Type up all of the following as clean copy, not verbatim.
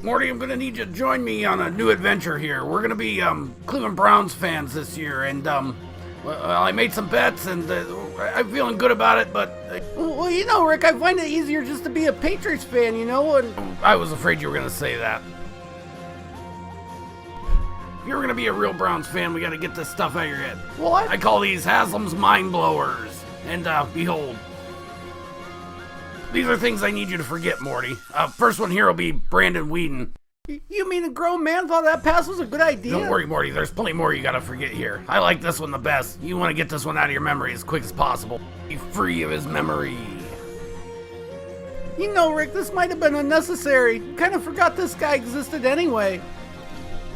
Morty, I'm gonna need you to join me on a new adventure here. We're gonna be Cleveland Browns fans this year, and well, I made some bets, and I'm feeling good about it. But well, you know, Rick, I find it easier just to be a Patriots fan, you know. And I was afraid you were gonna say that. If you were gonna be a real Browns fan, we gotta get this stuff out of your head. Well, I call these Haslam's mind blowers, and behold. These are things I need you to forget, Morty. First one here will be Brandon Whedon. You mean a grown man thought that pass was a good idea? Don't worry, Morty. There's plenty more you gotta forget here. I like this one the best. You want to get this one out of your memory as quick as possible. Be free of his memory. You know, Rick, this might have been unnecessary. Kind of forgot this guy existed anyway.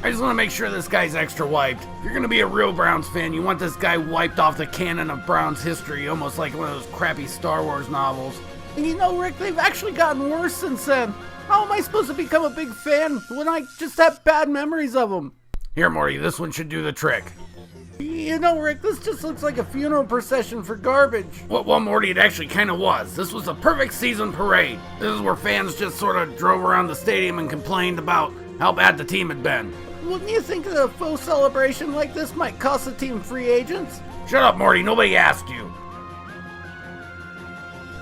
I just want to make sure this guy's extra wiped. If you're gonna be a real Browns fan, you want this guy wiped off the canon of Browns history, almost like one of those crappy Star Wars novels. And you know, Rick, they've actually gotten worse since then. How am I supposed to become a big fan when I just have bad memories of them? Here, Morty, this one should do the trick. You know, Rick, this just looks like a funeral procession for garbage. Well, Morty, it actually kind of was. This was a perfect season parade. This is where fans just sort of drove around the stadium and complained about how bad the team had been. Wouldn't you think that a faux celebration like this might cost the team free agents? Shut up, Morty. Nobody asked you.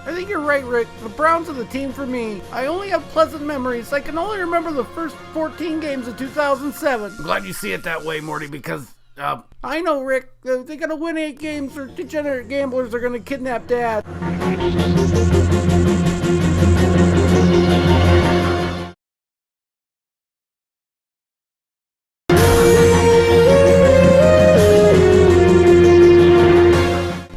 I think you're right, Rick. The Browns are the team for me. I only have pleasant memories. I can only remember the first 14 games of 2007. I'm glad you see it that way, Morty, because, I know, Rick. They're gonna win 8 games or degenerate gamblers are gonna kidnap Dad.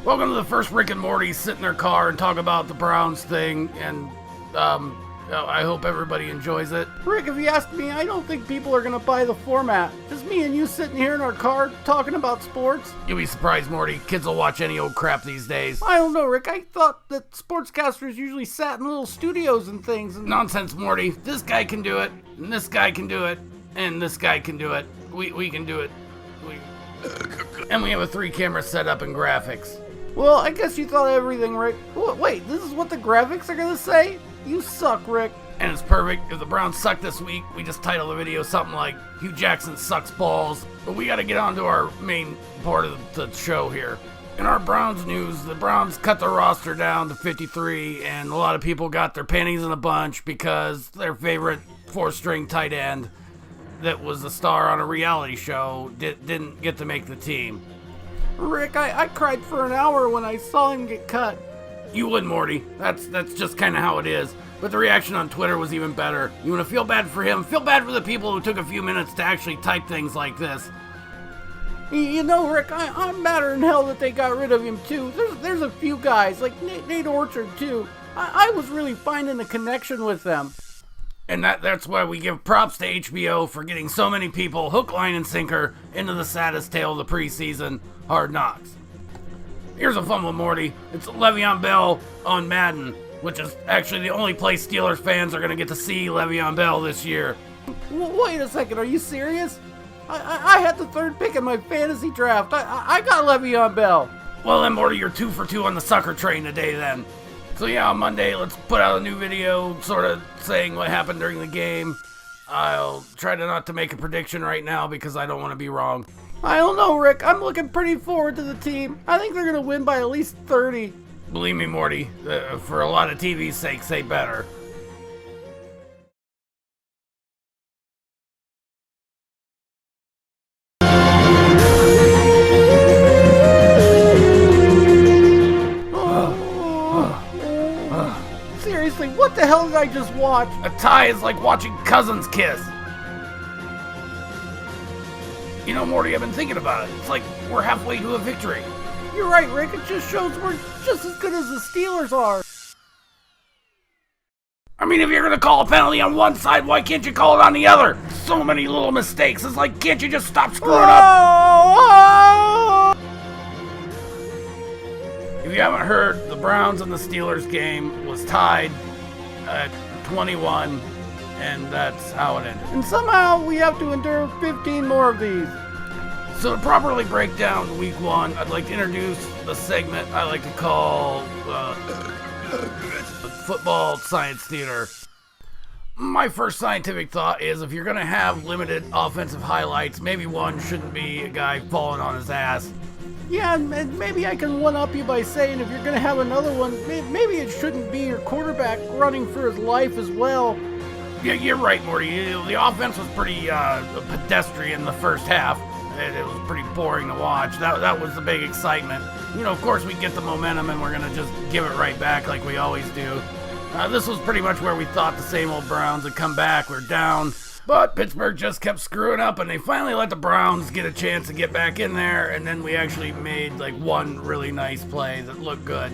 Welcome to the first Rick and Morty sit in their car and talk about the Browns thing, and, I hope everybody enjoys it. Rick, if you ask me, I don't think people are gonna buy the format. Just me and you sitting here in our car talking about sports. You'll be surprised, Morty. Kids will watch any old crap these days. I don't know, Rick. I thought that sportscasters usually sat in little studios and things. And Nonsense, Morty. This guy can do it, and this guy can do it, and this guy can do it. We can do it. And we have a 3-camera setup and graphics. Well, I guess you thought everything, Rick. Wait, this is what the graphics are gonna say? You suck, Rick. And it's perfect. If the Browns suck this week, we just title the video something like Hugh Jackson sucks balls. But we gotta get on to our main part of the show here. In our Browns news, the Browns cut their roster down to 53, and a lot of people got their panties in a bunch because their favorite 4th-string tight end that was a star on a reality show didn't get to make the team. Rick, I cried for an hour when I saw him get cut. You would, Morty. That's just kind of how it is. But the reaction on Twitter was even better. You want to feel bad for him? Feel bad for the people who took a few minutes to actually type things like this. You know, Rick, I'm madder than hell that they got rid of him, too. There's a few guys, like Nate Orchard, too. I was really finding a connection with them. And that's why we give props to HBO for getting so many people hook, line, and sinker into the saddest tale of the preseason, Hard Knocks. Here's a fun one, Morty. It's Le'Veon Bell on Madden, which is actually the only place Steelers fans are going to get to see Le'Veon Bell this year. Wait a second, are you serious? I had the 3rd pick in my fantasy draft. I got Le'Veon Bell. Well then, Morty, you're 2 for 2 on the sucker train today then. So yeah, on Monday, let's put out a new video sort of saying what happened during the game. I'll try not to make a prediction right now because I don't want to be wrong. I don't know, Rick. I'm looking pretty forward to the team. I think they're going to win by at least 30. Believe me, Morty, for a lot of TV's sake, they better. Seriously, what the hell did I just watch? A tie is like watching cousins kiss. You know, Morty, I've been thinking about it. It's like we're halfway to a victory. You're right, Rick. It just shows we're just as good as the Steelers are. I mean, if you're going to call a penalty on one side, why can't you call it on the other? So many little mistakes. It's like, can't you just stop screwing up? If you haven't heard, the Browns and the Steelers game was tied at 21, and that's how it ended. And somehow we have to endure 15 more of these. So to properly break down week 1, I'd like to introduce a segment I like to call Football Science Theater. My first scientific thought is if you're going to have limited offensive highlights, maybe one shouldn't be a guy falling on his ass. Yeah, and maybe I can one-up you by saying if you're going to have another one, maybe it shouldn't be your quarterback running for his life as well. Yeah, you're right, Morty. The offense was pretty pedestrian the first half. It was pretty boring to watch. That was the big excitement. Of course we get the momentum and we're going to just give it right back like we always do. This was pretty much where we thought the same old Browns would come back. We're down. But Pittsburgh just kept screwing up, and they finally let the Browns get a chance to get back in there, and then we actually made one really nice play that looked good.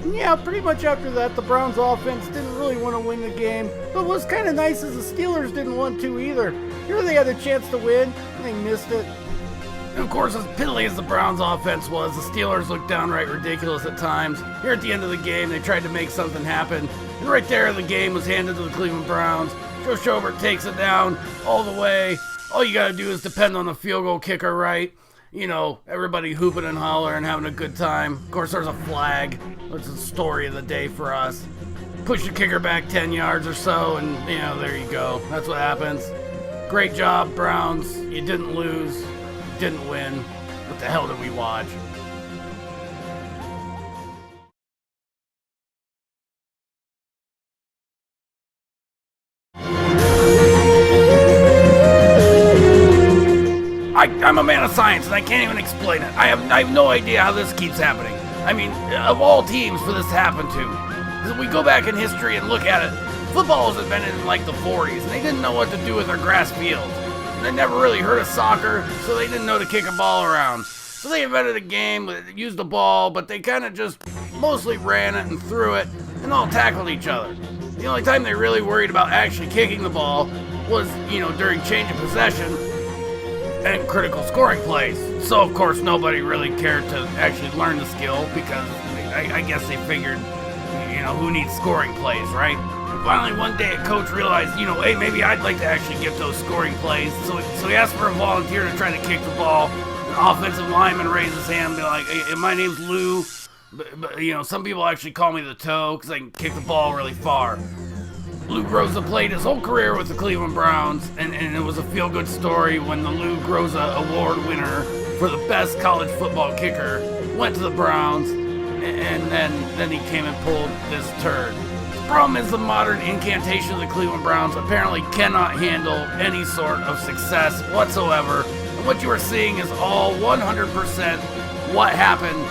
Yeah, pretty much after that, the Browns offense didn't really want to win the game, but what was kind of nice is the Steelers didn't want to either. Here they had a chance to win, and they missed it. And of course, as piddly as the Browns offense was, the Steelers looked downright ridiculous at times. Here at the end of the game, they tried to make something happen, and right there the game was handed to the Cleveland Browns. Joe Schobert takes it down all the way. All you gotta do is depend on the field goal kicker, right? Everybody hooping and hollering, having a good time. Of course, there's a flag. That's the story of the day for us. Push the kicker back 10 yards or so, and, there you go. That's what happens. Great job, Browns. You didn't lose. You didn't win. What the hell did we watch? I'm a man of science, and I can't even explain it. I have no idea how this keeps happening. I mean, of all teams for this to happen to. Because if we go back in history and look at it, football was invented in the 40s, and they didn't know what to do with their grass fields. And they never really heard of soccer, so they didn't know to kick a ball around. So they invented a game that used the ball, but they kind of just mostly ran it and threw it, and all tackled each other. The only time they really worried about actually kicking the ball was, during change of possession and critical scoring plays. So, of course, nobody really cared to actually learn the skill because I guess they figured, who needs scoring plays, right? And finally, one day a coach realized, hey, maybe I'd like to actually get those scoring plays. So he asked for a volunteer to try to kick the ball. An offensive lineman raised his hand and be like, hey, my name's Lou. But, some people actually call me the toe because I can kick the ball really far. Lou Groza played his whole career with the Cleveland Browns, and it was a feel-good story when the Lou Groza Award winner for the best college football kicker went to the Browns, and then he came and pulled this turd. The problem is the modern incantation of the Cleveland Browns apparently cannot handle any sort of success whatsoever, and what you are seeing is all 100% what happened.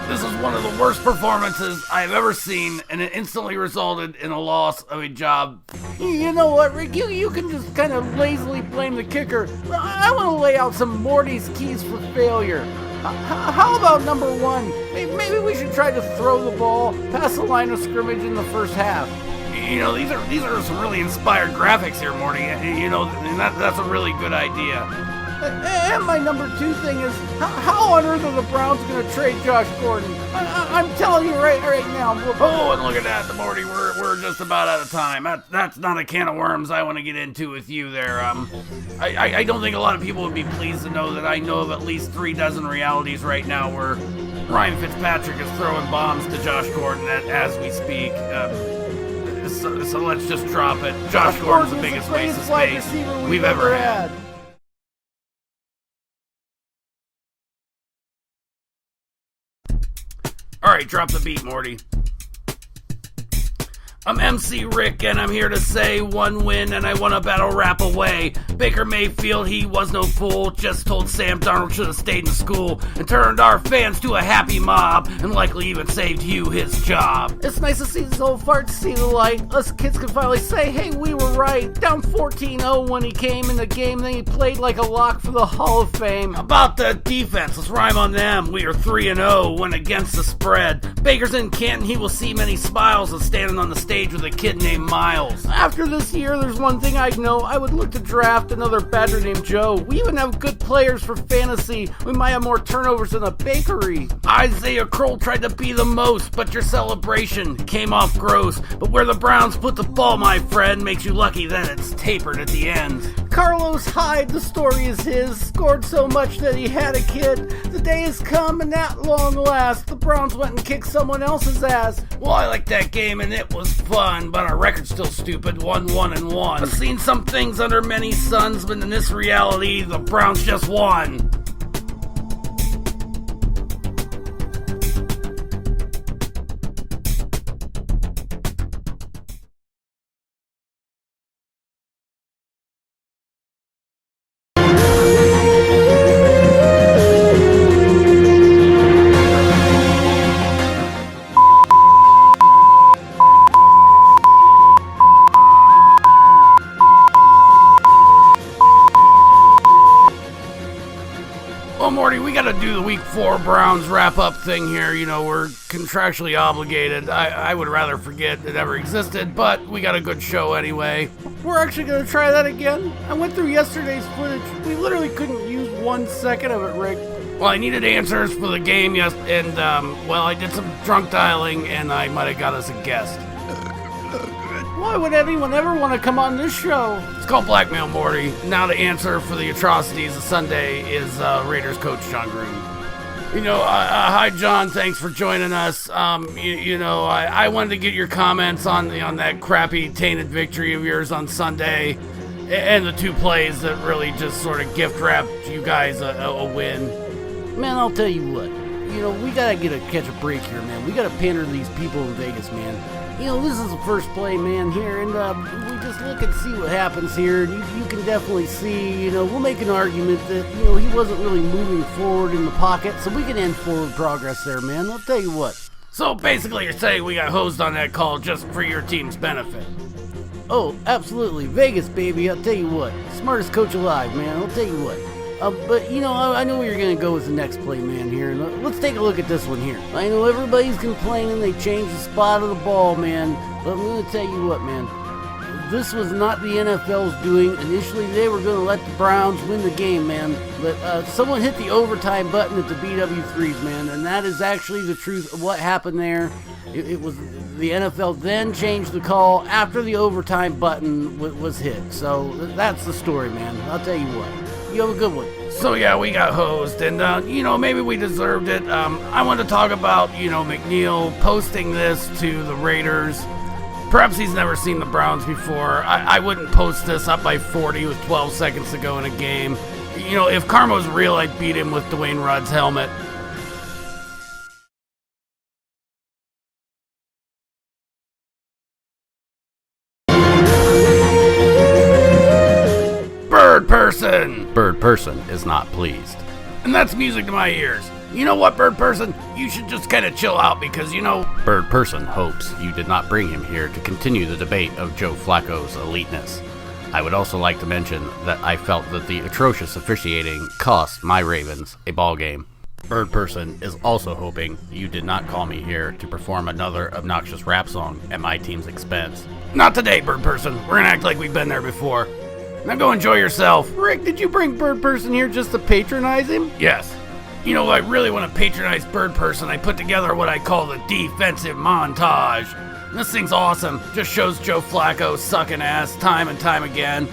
This is one of the worst performances I've ever seen, and it instantly resulted in a loss of a job. You know what, Rick? You can just kind of lazily blame the kicker. I want to lay out some Morty's keys for failure. How about number one? Maybe we should try to throw the ball past the line of scrimmage in the first half. These are some really inspired graphics here, Morty. And that's a really good idea. And my number two thing is, how on earth are the Browns going to trade Josh Gordon? I'm telling you right now. Oh, and look at that, Morty. We're just about out of time. That's not a can of worms I want to get into with you there. I don't think a lot of people would be pleased to know that I know of at least 36 realities right now where Ryan Fitzpatrick is throwing bombs to Josh Gordon as we speak. So let's just drop it. Josh Gordon's the biggest waste of space we've ever had. Alright, drop the beat, Morty. I'm MC Rick, and I'm here to say one win, and I won a battle rap away. Baker Mayfield, he was no fool, just told Sam Darnold should have stayed in school, and turned our fans to a happy mob, and likely even saved Hugh his job. It's nice to see these old farts see the light. Us kids can finally say, hey, we were right. Down 14-0 when he came in the game, then he played like a lock for the Hall of Fame. About the defense, let's rhyme on them. We are 3-0 when against the spread. Baker's in Canton, he will see many smiles of standing on the stage with a kid named Miles. After this year, there's one thing I'd know. I would look to draft another Badger named Joe. We even have good players for fantasy. We might have more turnovers than a bakery. Isaiah Kroll tried to be the most, but your celebration came off gross. But where the Browns put the ball, my friend, makes you lucky that it's tapered at the end. Carlos Hyde, the story is his, scored so much that he had a kid. The day has come, and at long last, the Browns went and kicked someone else's ass. Well, I liked that game, and it was fun, but our record's still stupid, 1-1-1. I've seen some things under many suns, but in this reality, the Browns just won. Well, Morty, we gotta do the Week 4 Browns wrap-up thing here. You know, we're contractually obligated. I would rather forget it ever existed, but we got a good show anyway. We're actually going to try that again. I went through yesterday's footage. We literally couldn't use 1 second of it, Rick. Well, I needed answers for the game, yes, and, well, I did some drunk dialing, and I might have got us a guest. Why would anyone ever want to come on this show? It's called blackmail, Morty. Now the answer for the atrocities of Sunday is Raiders coach John Gruden. You know, hi John, thanks for joining us. I wanted to get your comments on that crappy tainted victory of yours on Sunday, and the 2 plays that really just sort of gift wrapped you guys a win. Man, I'll tell you what. You know, we gotta catch a break here, man. We gotta pander to these people in Vegas, man. You know, this is the first play, man, here, and we just look and see what happens here. And you can definitely see, you know, we'll make an argument that, you know, he wasn't really moving forward in the pocket, so we can end forward progress there, man. I'll tell you what. So basically you're saying we got hosed on that call just for your team's benefit. Oh, absolutely. Vegas, baby, I'll tell you what. Smartest coach alive, man. I'll tell you what. But, you know, I know where you're going to go with the next play, man, here. And let's take a look at this one here. I know everybody's complaining they changed the spot of the ball, man. But I'm going to tell you what, man. This was not the NFL's doing. Initially, they were going to let the Browns win the game, man. But someone hit the overtime button at the BW3s, man. And that is actually the truth of what happened there. It was the NFL then changed the call after the overtime button was hit. So that's the story, man. I'll tell you what. You have a good one. So yeah, we got hosed, and you know, maybe we deserved it. I want to talk about, you know, McNeil posting this to the Raiders. Perhaps he's never seen the Browns before. I wouldn't post this up by 40 with 12 seconds to go in a game. You know, if karma's real, I'd beat him with Dwayne Rudd's helmet. Bird person is not pleased. And that's music to my ears. You know what, Bird person? You should just kind of chill out because, you know, Bird person hopes you did not bring him here to continue the debate of Joe Flacco's eliteness. I would also like to mention that I felt that the atrocious officiating cost my Ravens a ball game. Bird person is also hoping you did not call me here to perform another obnoxious rap song at my team's expense. Not today, Bird person. We're gonna act like we've been there before. Now go enjoy yourself. Rick, did you bring Bird Person here just to patronize him? Yes. You know, I really want to patronize Bird Person. I put together what I call the defensive montage. This thing's awesome. Just shows Joe Flacco sucking ass time and time again.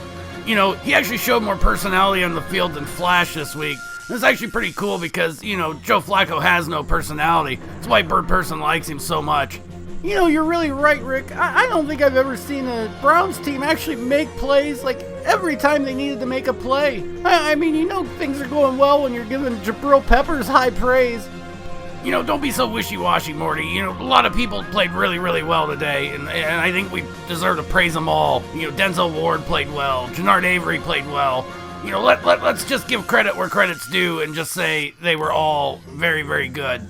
You know, he actually showed more personality on the field than Flash this week. It's actually pretty cool because, you know, Joe Flacco has no personality. That's why Bird Person likes him so much. You know, you're really right, Rick. I don't think I've ever seen a Browns team actually make plays like every time they needed to make a play. I mean, you know things are going well when you're giving Jabril Peppers high praise. You know, don't be so wishy-washy, Morty. You know, a lot of people played really, really well today, and I think we deserve to praise them all. You know, Denzel Ward played well. Jannard Avery played well. You know, let's just give credit where credit's due and just say they were all very, very good.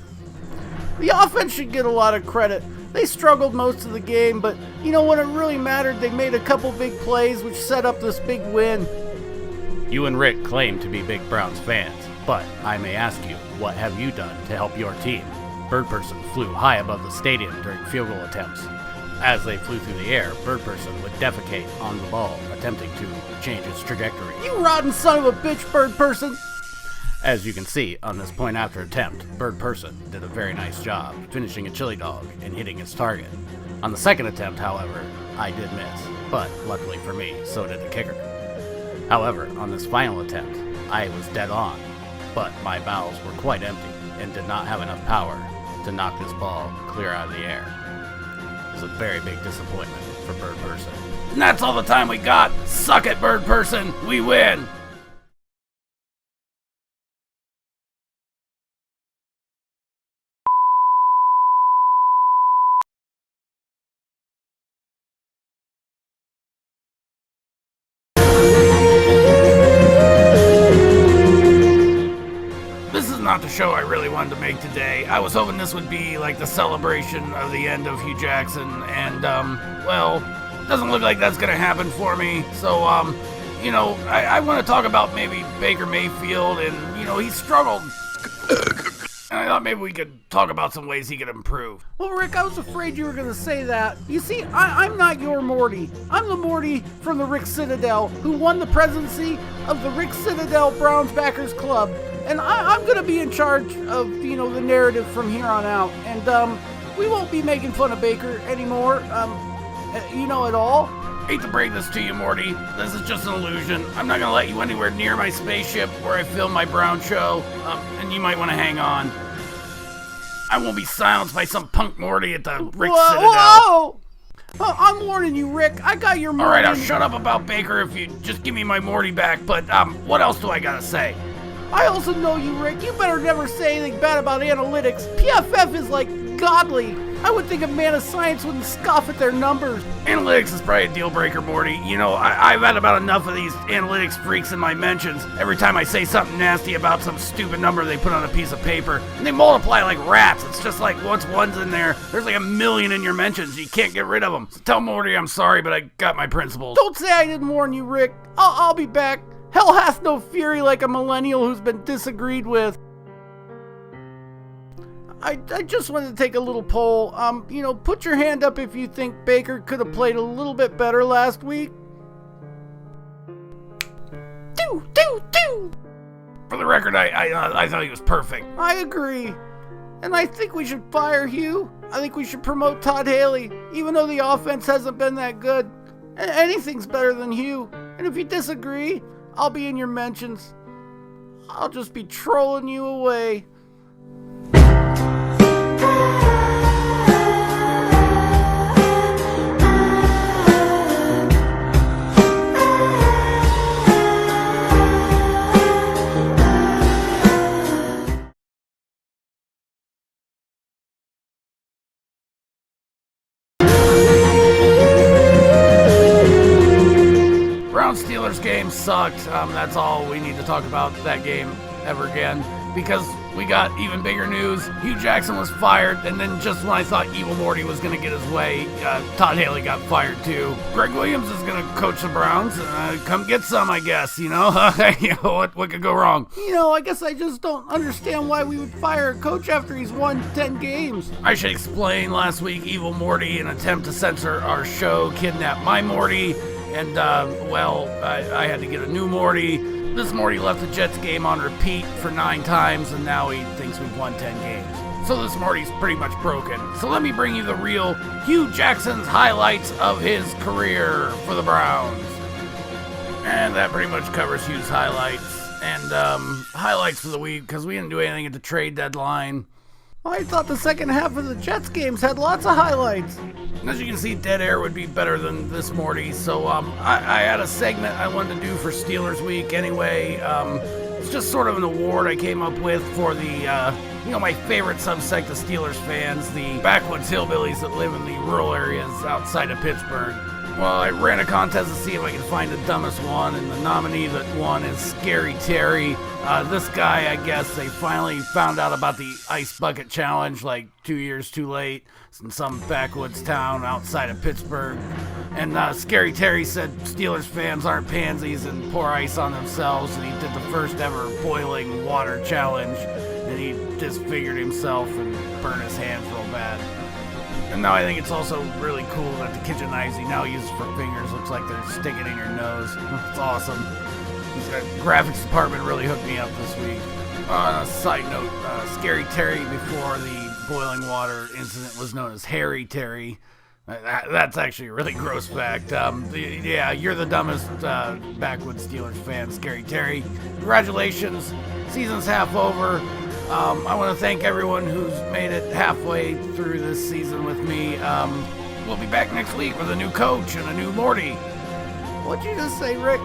The offense should get a lot of credit. They struggled most of the game, but, you know, when it really mattered, they made a couple big plays which set up this big win. You and Rick claim to be big Browns fans, but I may ask you, what have you done to help your team? Bird Person flew high above the stadium during field goal attempts. As they flew through the air, Bird Person would defecate on the ball, attempting to change its trajectory. You rotten son of a bitch, Bird Person! As you can see on this point after attempt, Bird Person did a very nice job finishing a chili dog and hitting its target. On the second attempt, however, I did miss, but luckily for me, so did the kicker. However, on this final attempt, I was dead on, but my bowels were quite empty and did not have enough power to knock this ball clear out of the air. It was a very big disappointment for Bird Person. And that's all the time we got. Suck it, Bird Person. We win. Not the show I really wanted to make today. I was hoping this would be like the celebration of the end of Hugh Jackson, and well, doesn't look like that's gonna happen for me. So I want to talk about maybe Baker Mayfield, and he struggled. And I thought maybe we could talk about some ways he could improve. Well, Rick, I was afraid you were going to say that. You see, I'm not your Morty. I'm the Morty from the Rick Citadel, who won the presidency of the Rick Citadel Browns Backers Club. And I'm going to be in charge of, the narrative from here on out. And we won't be making fun of Baker anymore, at all. Hate to break this to you, Morty. This is just an illusion. I'm not going to let you anywhere near my spaceship where I film my Brown show, and you might want to hang on. I won't be silenced by some punk Morty at the Rick Citadel. Whoa! I'm warning you, Rick. I got your Morty. Alright, I'll shut up about Baker if you just give me my Morty back, but what else do I gotta say? I also know you, Rick. You better never say anything bad about analytics. PFF is like godly. I would think a man of science wouldn't scoff at their numbers. Analytics is probably a deal breaker, Morty. I've had about enough of these analytics freaks in my mentions. Every time I say something nasty about some stupid number they put on a piece of paper, and they multiply like rats. It's just like, once one's in there, there's like 1 million in your mentions. You can't get rid of them. So tell Morty I'm sorry, but I got my principles. Don't say I didn't warn you, Rick. I'll be back. Hell hath no fury like a millennial who's been disagreed with. I just wanted to take a little poll. Put your hand up if you think Baker could have played a little bit better last week. Do. For the record, I thought he was perfect. I agree. And I think we should fire Hugh. I think we should promote Todd Haley, even though the offense hasn't been that good. Anything's better than Hugh. And if you disagree, I'll be in your mentions. I'll just be trolling you away. Steelers game sucked. That's all we need to talk about that game ever again, because we got even bigger news. Hugh Jackson was fired, and then just when I thought Evil Morty was going to get his way, Todd Haley got fired too. Greg Williams is going to coach the Browns. Come get some, I guess, what could go wrong? I guess I just don't understand why we would fire a coach after he's won 10 games. I should explain. Last week, Evil Morty, in an attempt to censor our show, kidnapped my Morty. And, I had to get a new Morty. This Morty left the Jets game on repeat for 9 times, and now he thinks we've won 10 games. So this Morty's pretty much broken. So let me bring you the real Hugh Jackson's highlights of his career for the Browns. And that pretty much covers Hugh's highlights. And, highlights for the week, because we didn't do anything at the trade deadline. I thought the second half of the Jets games had lots of highlights. As you can see, dead air would be better than this Morty, so I had a segment I wanted to do for Steelers Week anyway. It's just sort of an award I came up with for the, my favorite subsect of Steelers fans, the backwoods hillbillies that live in the rural areas outside of Pittsburgh. Well, I ran a contest to see if I could find the dumbest one, and the nominee that won is Scary Terry. This guy, I guess they finally found out about the Ice Bucket Challenge like 2 years too late. It's in some backwoods town outside of Pittsburgh. And Scary Terry said Steelers fans aren't pansies and pour ice on themselves, and he did the first ever boiling water challenge, and he disfigured himself and burned his hands real bad. And now I think it's also really cool that the kitchen knives he now uses for fingers looks like they're sticking in your nose. It's awesome. The graphics department really hooked me up this week. On a side note, Scary Terry before the boiling water incident was known as Harry Terry. That's actually a really gross fact. Yeah, you're the dumbest backwoods Steelers fan, Scary Terry. Congratulations, season's half over. I want to thank everyone who's made it halfway through this season with me. We'll be back next week with a new coach and a new Morty. What'd you just say, Rick?